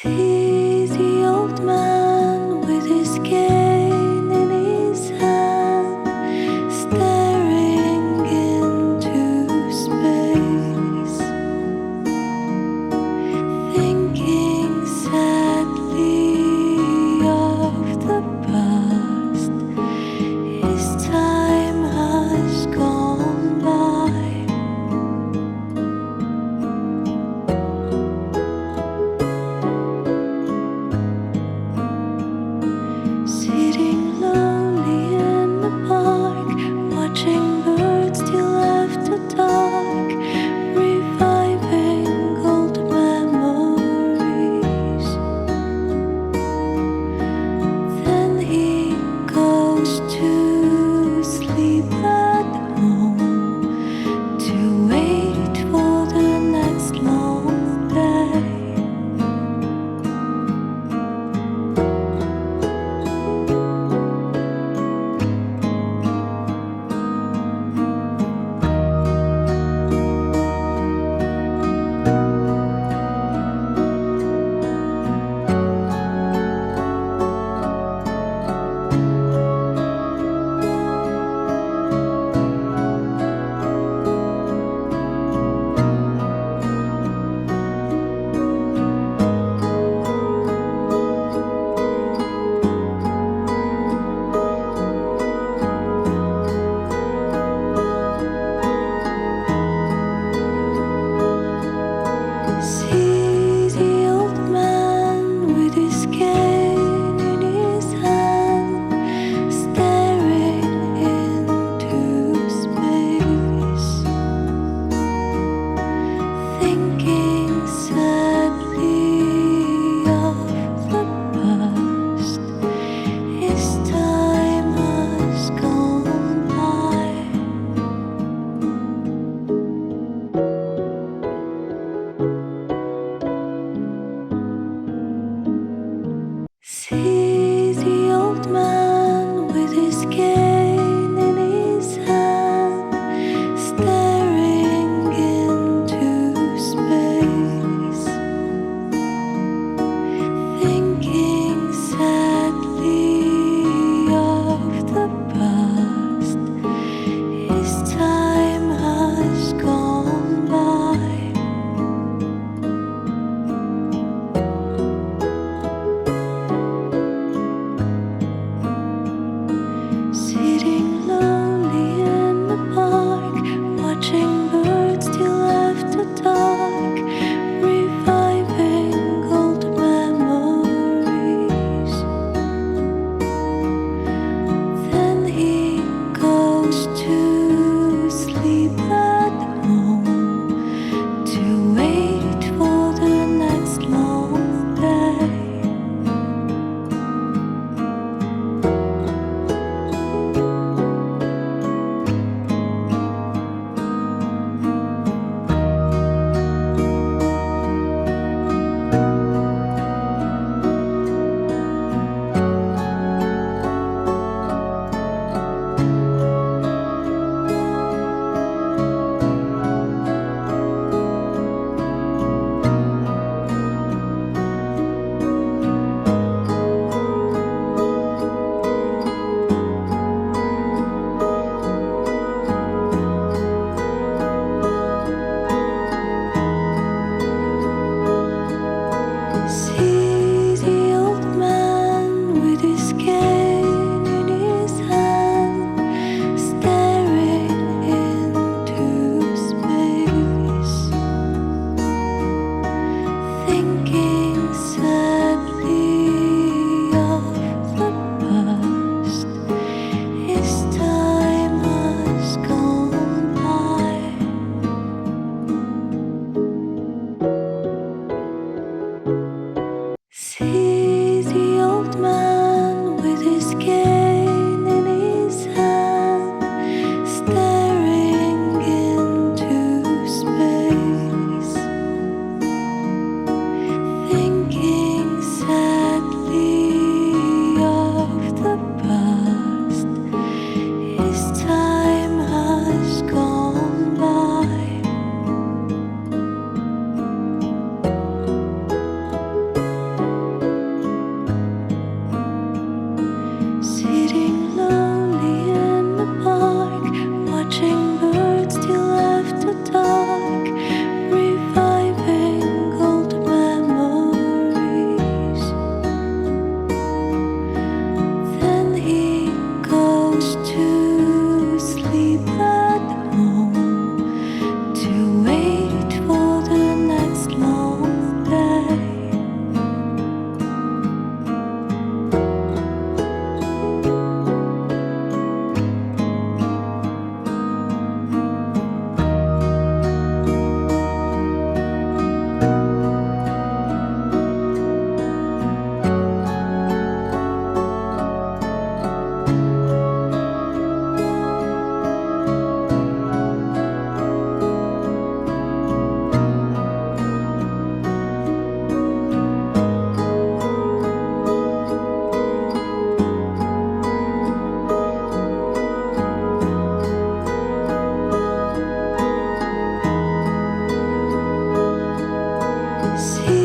See the old man with his cane in his hand, staring into space, thinking sadly of the past. His time has gone by. Sitting lonely in the park, watching birds till after dark, reviving old memories. Then he goes to sleep at home to wait for the next long day. See the old man with his cane in his hand, staring into space, thinking sadly of the past. His time has gone by. See the old man with his cane in his hand, staring into space, thinking sadly of the past. His time has gone by. Sitting lonely in the park, watching birds till after dark, reviving old memories. Then he goes to sleep at home to wait for the next long day. See the old man with his cane in his hand, staring into space, thinking sadly of the past. His time has gone by. See